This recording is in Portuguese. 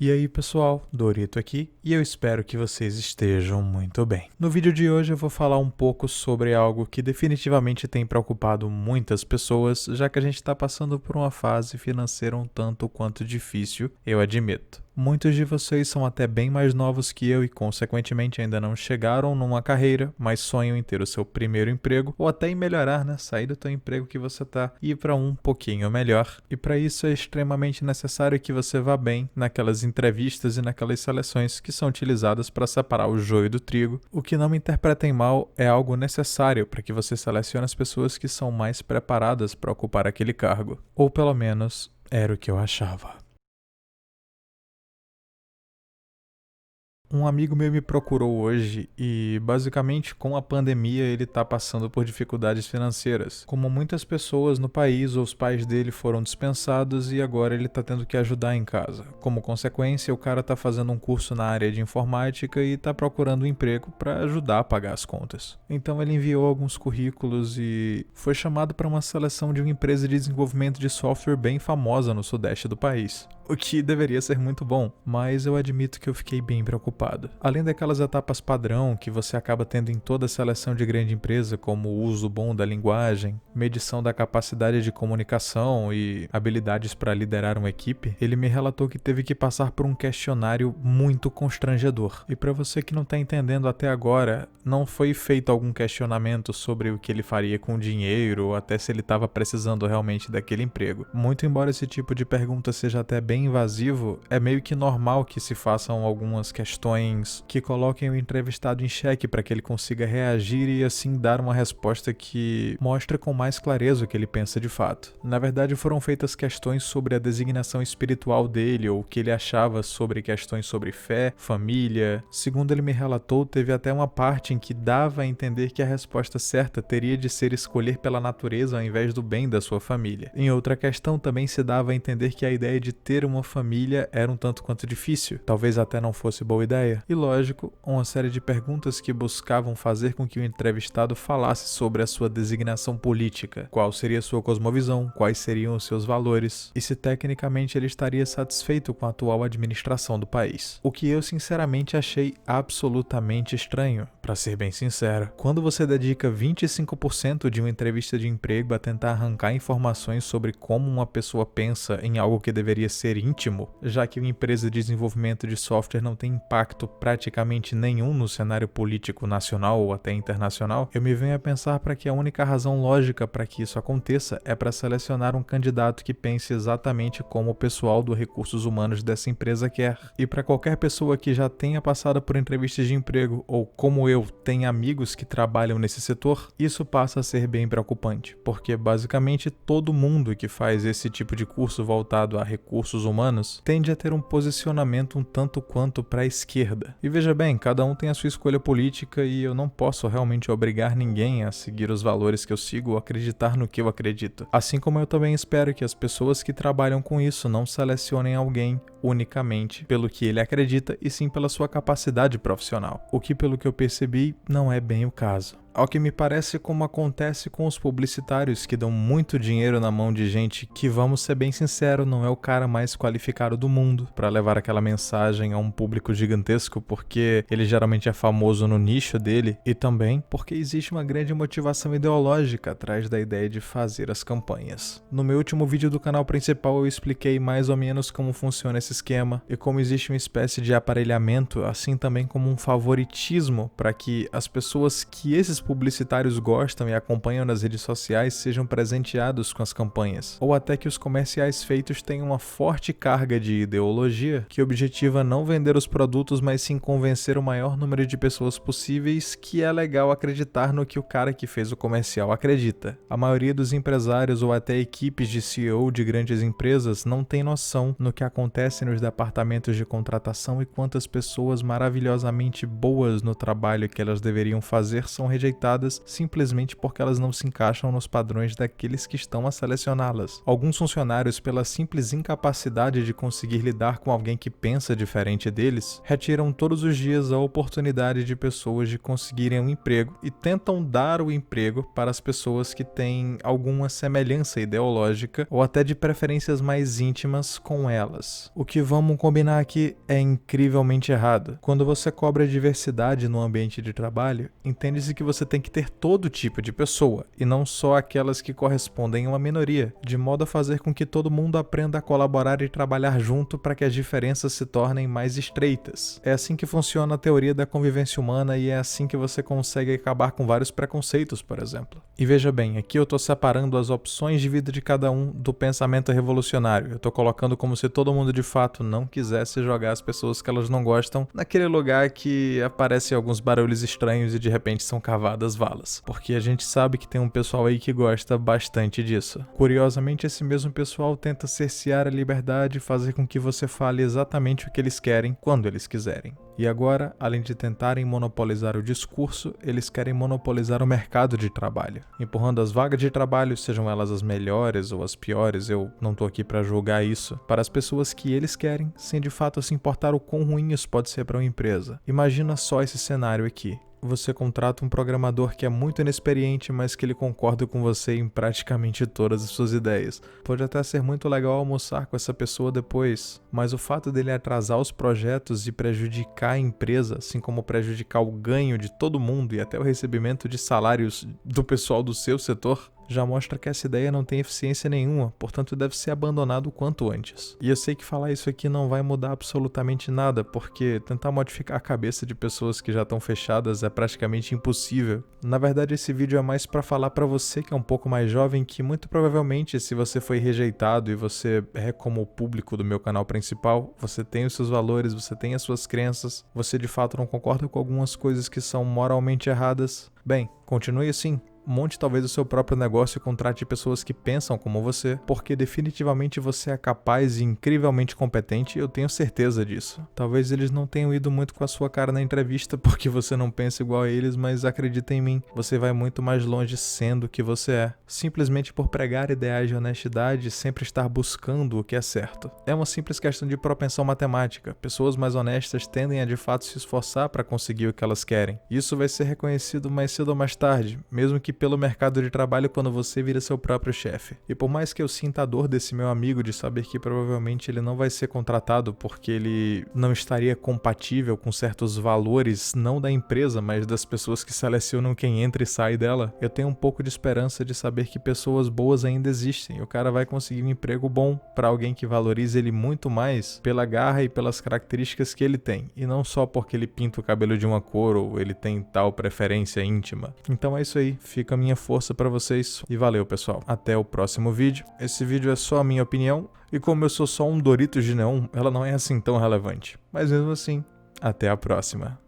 E aí pessoal, Dorito aqui e eu espero que vocês estejam muito bem. No vídeo de hoje eu vou falar um pouco sobre algo que definitivamente tem preocupado muitas pessoas, já que a gente está passando por uma fase financeira um tanto quanto difícil, eu admito. Muitos de vocês são até bem mais novos que eu e consequentemente ainda não chegaram numa carreira, mas sonham em ter o seu primeiro emprego ou até em melhorar, sair do teu emprego que você tá e ir para um pouquinho melhor. E para isso é extremamente necessário que você vá bem naquelas entrevistas e naquelas seleções que são utilizadas para separar o joio do trigo. O que não me interpretem mal é algo necessário para que você selecione as pessoas que são mais preparadas para ocupar aquele cargo. Ou pelo menos era o que eu achava. Um amigo meu me procurou hoje e, basicamente, com a pandemia, ele está passando por dificuldades financeiras. Como muitas pessoas no país, os pais dele foram dispensados e agora ele está tendo que ajudar em casa. Como consequência, o cara está fazendo um curso na área de informática e está procurando um emprego para ajudar a pagar as contas. Então ele enviou alguns currículos e foi chamado para uma seleção de uma empresa de desenvolvimento de software bem famosa no sudeste do país. O que deveria ser muito bom, mas eu admito que eu fiquei bem preocupado. Além daquelas etapas padrão que você acaba tendo em toda seleção de grande empresa, como o uso bom da linguagem, medição da capacidade de comunicação e habilidades para liderar uma equipe, ele me relatou que teve que passar por um questionário muito constrangedor. E para você que não está entendendo até agora, não foi feito algum questionamento sobre o que ele faria com o dinheiro ou até se ele estava precisando realmente daquele emprego. Muito embora esse tipo de pergunta seja até bem invasivo, é meio que normal que se façam algumas questões que coloquem o entrevistado em xeque para que ele consiga reagir e assim dar uma resposta que mostre com mais clareza o que ele pensa de fato. Na verdade, foram feitas questões sobre a designação espiritual dele ou o que ele achava sobre questões sobre fé, família. Segundo ele me relatou, teve até uma parte em que dava a entender que a resposta certa teria de ser escolher pela natureza ao invés do bem da sua família. Em outra questão também se dava a entender que a ideia de ter uma família era um tanto quanto difícil, talvez até não fosse boa ideia. E lógico, uma série de perguntas que buscavam fazer com que o entrevistado falasse sobre a sua designação política, qual seria sua cosmovisão, quais seriam os seus valores, e se tecnicamente ele estaria satisfeito com a atual administração do país. O que eu sinceramente achei absolutamente estranho, para ser bem sincero. Quando você dedica 25% de uma entrevista de emprego a tentar arrancar informações sobre como uma pessoa pensa em algo que deveria ser íntimo, já que uma empresa de desenvolvimento de software não tem impacto praticamente nenhum no cenário político nacional ou até internacional, eu me venho a pensar para que a única razão lógica para que isso aconteça é para selecionar um candidato que pense exatamente como o pessoal do recursos humanos dessa empresa quer. E para qualquer pessoa que já tenha passado por entrevistas de emprego ou como eu tenha amigos que trabalham nesse setor, isso passa a ser bem preocupante, porque basicamente todo mundo que faz esse tipo de curso voltado a recursos humanos tende a ter um posicionamento um tanto quanto para a esquerda. E veja bem, cada um tem a sua escolha política e eu não posso realmente obrigar ninguém a seguir os valores que eu sigo ou acreditar no que eu acredito. Assim como eu também espero que as pessoas que trabalham com isso não selecionem alguém unicamente pelo que ele acredita e sim pela sua capacidade profissional, o que pelo que eu percebi não é bem o caso. Ao que me parece como acontece com os publicitários que dão muito dinheiro na mão de gente que, vamos ser bem sinceros, não é o cara mais qualificado do mundo para levar aquela mensagem a um público gigantesco, porque ele geralmente é famoso no nicho dele e também porque existe uma grande motivação ideológica atrás da ideia de fazer as campanhas. No meu último vídeo do canal principal eu expliquei mais ou menos como funciona esse esquema e como existe uma espécie de aparelhamento, assim também como um favoritismo para que as pessoas que esses publicitários gostam e acompanham nas redes sociais sejam presenteados com as campanhas, ou até que os comerciais feitos tenham uma forte carga de ideologia que objetiva não vender os produtos, mas sim convencer o maior número de pessoas possíveis que é legal acreditar no que o cara que fez o comercial acredita. A maioria dos empresários ou até equipes de CEO de grandes empresas não tem noção no que acontece nos departamentos de contratação e quantas pessoas maravilhosamente boas no trabalho que elas deveriam fazer são rejeitadas rejeitadas simplesmente porque elas não se encaixam nos padrões daqueles que estão a selecioná-las. Alguns funcionários, pela simples incapacidade de conseguir lidar com alguém que pensa diferente deles, retiram todos os dias a oportunidade de pessoas de conseguirem um emprego e tentam dar o emprego para as pessoas que têm alguma semelhança ideológica ou até de preferências mais íntimas com elas. O que vamos combinar aqui é incrivelmente errado. Quando você cobra diversidade no ambiente de trabalho, entende-se que você tem que ter todo tipo de pessoa e não só aquelas que correspondem a uma minoria, de modo a fazer com que todo mundo aprenda a colaborar e trabalhar junto para que as diferenças se tornem mais estreitas. É assim que funciona a teoria da convivência humana e é assim que você consegue acabar com vários preconceitos, por exemplo. E veja bem, aqui eu estou separando as opções de vida de cada um do pensamento revolucionário. Eu estou colocando como se todo mundo de fato não quisesse jogar as pessoas que elas não gostam naquele lugar que aparecem alguns barulhos estranhos e de repente são cavadas valas. Porque a gente sabe que tem um pessoal aí que gosta bastante disso. Curiosamente, esse mesmo pessoal tenta cercear a liberdade e fazer com que você fale exatamente o que eles querem, quando eles quiserem. E agora, além de tentarem monopolizar o discurso, eles querem monopolizar o mercado de trabalho, empurrando as vagas de trabalho, sejam elas as melhores ou as piores, eu não tô aqui para julgar isso, para as pessoas que eles querem, sem de fato se importar o quão ruim isso pode ser para uma empresa. Imagina só esse cenário aqui. Você contrata um programador que é muito inexperiente, mas que ele concorda com você em praticamente todas as suas ideias. Pode até ser muito legal almoçar com essa pessoa depois, mas o fato dele atrasar os projetos e prejudicar a empresa, assim como prejudicar o ganho de todo mundo e até o recebimento de salários do pessoal do seu setor, já mostra que essa ideia não tem eficiência nenhuma, portanto deve ser abandonado o quanto antes. E eu sei que falar isso aqui não vai mudar absolutamente nada, porque tentar modificar a cabeça de pessoas que já estão fechadas é praticamente impossível. Na verdade, esse vídeo é mais para falar para você que é um pouco mais jovem que muito provavelmente, se você foi rejeitado e você é como o público do meu canal principal, você tem os seus valores, você tem as suas crenças, você de fato não concorda com algumas coisas que são moralmente erradas. Bem, continue assim. Monte talvez o seu próprio negócio e contrate pessoas que pensam como você, porque definitivamente você é capaz e incrivelmente competente, eu tenho certeza disso. Talvez eles não tenham ido muito com a sua cara na entrevista porque você não pensa igual a eles, mas acredita em mim, você vai muito mais longe sendo o que você é, simplesmente por pregar ideais de honestidade e sempre estar buscando o que é certo. É uma simples questão de propensão matemática. Pessoas mais honestas tendem a de fato se esforçar para conseguir o que elas querem. Isso vai ser reconhecido mais cedo ou mais tarde, mesmo que pelo mercado de trabalho quando você vira seu próprio chefe. E por mais que eu sinta a dor desse meu amigo de saber que provavelmente ele não vai ser contratado porque ele não estaria compatível com certos valores, não da empresa, mas das pessoas que selecionam quem entra e sai dela, eu tenho um pouco de esperança de saber que pessoas boas ainda existem e o cara vai conseguir um emprego bom para alguém que valorize ele muito mais pela garra e pelas características que ele tem, e não só porque ele pinta o cabelo de uma cor ou ele tem tal preferência íntima. Então é isso aí, fica a minha força pra vocês e valeu, pessoal. Até o próximo vídeo. Esse vídeo é só a minha opinião e como eu sou só um Doritos de neon, ela não é assim tão relevante. Mas mesmo assim, até a próxima.